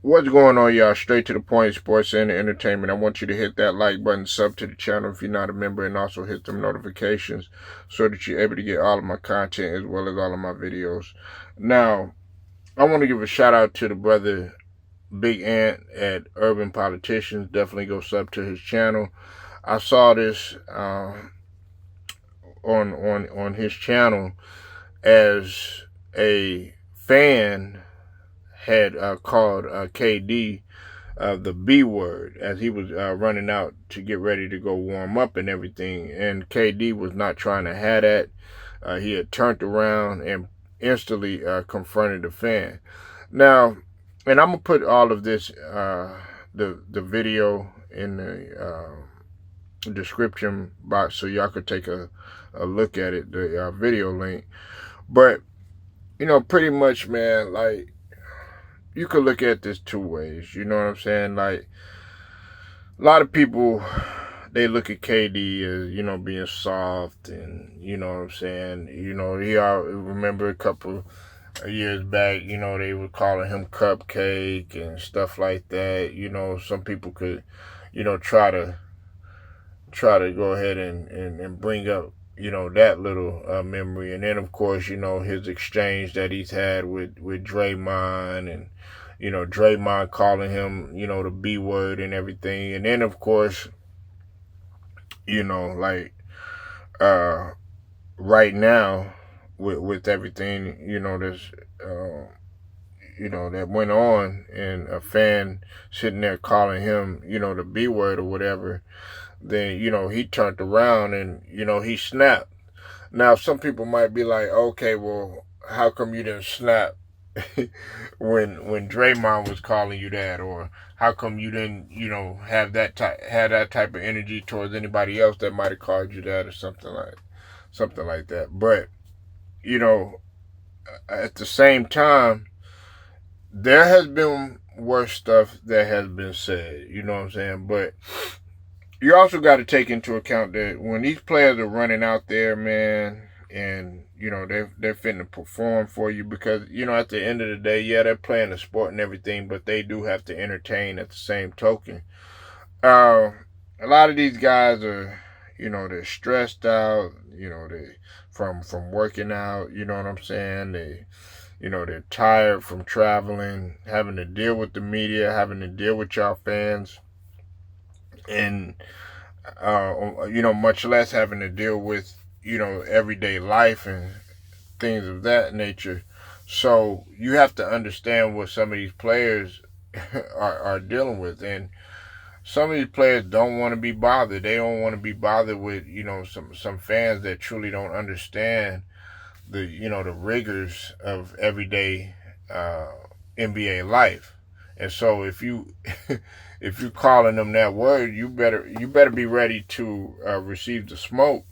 What's going on, y'all? Straight to the point, sports and entertainment. I want you to hit that like button, sub to the channel if you're not a member, and also hit them notifications so that you're able to get all of my content as well as all of my videos. Now, I want to give a shout out to the brother Big Ant at Urban Politicians. Definitely go sub to his channel. I saw this on his channel as a fan had called KD the B word as he was running out to get ready to go warm up and everything. And KD was not trying to have that. He had turned around and instantly confronted the fan. Now, and I'm gonna put all of this, the video in the description box so y'all could take a look at it, the video link. But pretty much, man, like, you could look at this two ways. You know what I'm saying? Like, a lot of people, they look at KD as, being soft, and, you know what I'm saying? Remember a couple of years back, they were calling him Cupcake and stuff like that. Some people could, try to go ahead and bring up, that little memory. And then, of course, his exchange that he's had with Draymond, and, Draymond calling him, the B word and everything. And then, of course, like, right now, with everything, that's, that went on, and a fan sitting there calling him, the B word or whatever, then, he turned around and, he snapped. Now, some people might be like, okay, well, how come you didn't snap when Draymond was calling you that? Or how come you didn't, have that type of energy towards anybody else that might have called you that, or something like that. But, at the same time, there has been worse stuff that has been said, you know what I'm saying? But you also got to take into account that when these players are running out there, man, and they're fitting to perform for you, because at the end of the day, yeah, they're playing the sport and everything, but they do have to entertain at the same token. A lot of these guys are, they're stressed out, they from working out, you know what I'm saying? They're tired from traveling, having to deal with the media, having to deal with y'all fans, and much less having to deal with everyday life and things of that nature. So you have to understand what some of these players are dealing with, and some of these players don't want to be bothered. They don't want to be bothered with some fans that truly don't understand the the rigors of everyday NBA life. And so if you if you're calling them that word, you better be ready to receive the smoke,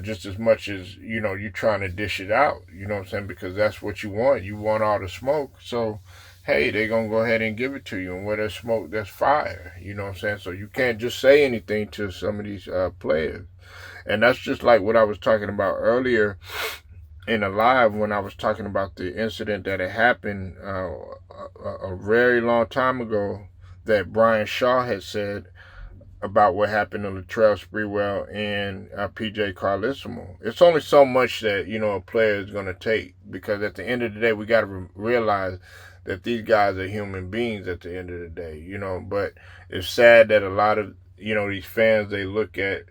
just as much as you're trying to dish it out. You know what I'm saying? Because that's what you want. You want all the smoke. So hey, they're gonna go ahead and give it to you. And where there's smoke, there's fire. You know what I'm saying? So you can't just say anything to some of these players. And that's just like what I was talking about earlier in a live, when I was talking about the incident that had happened a very long time ago, that Brian Shaw had said about what happened to Latrell Sprewell and PJ Carlesimo. It's only so much that a player is going to take, because at the end of the day, we got to realize that these guys are human beings at the end of the day. But it's sad that a lot of these fans, they look at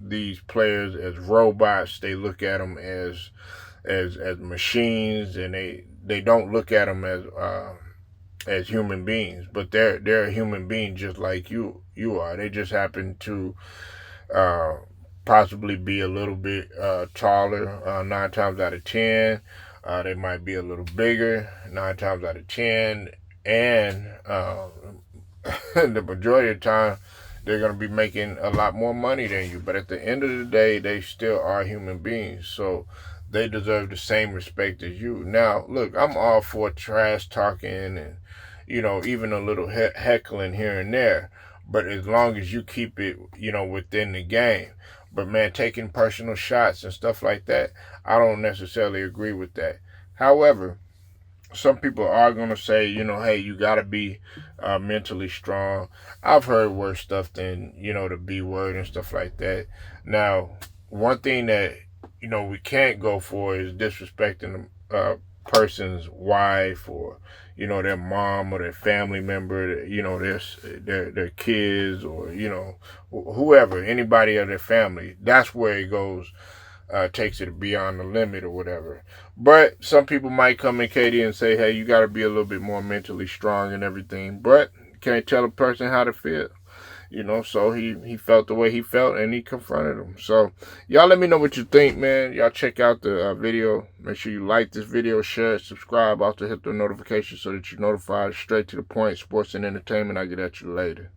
these players as robots. They look at them as machines, and they don't look at them as human beings. But they're a human being just like you are. They just happen to possibly be a little bit taller 9 times out of 10. They might be a little bigger 9 times out of 10, and the majority of the time, they're going to be making a lot more money than you. But at the end of the day, they still are human beings. So they deserve the same respect as you. Now, look, I'm all for trash talking and, even a little heckling here and there. But as long as you keep it, within the game. But, man, taking personal shots and stuff like that, I don't necessarily agree with that. However, some people are going to say, hey, you got to be mentally strong. I've heard worse stuff than, the B word and stuff like that. Now, one thing that, we can't go for is disrespecting a person's wife or, their mom or their family member, their kids or, whoever, anybody of their family. That's where it goes. Takes it beyond the limit or whatever. But some people might come in, Katie, and say, hey, you got to be a little bit more mentally strong and everything. But can't tell a person how to feel. So he felt the way he felt and he confronted him. So y'all let me know what you think, man. Y'all check out the video. Make sure you like this video, share it, subscribe. Also hit the notification so that you're notified straight to the point. Sports and entertainment. I'll get at you later.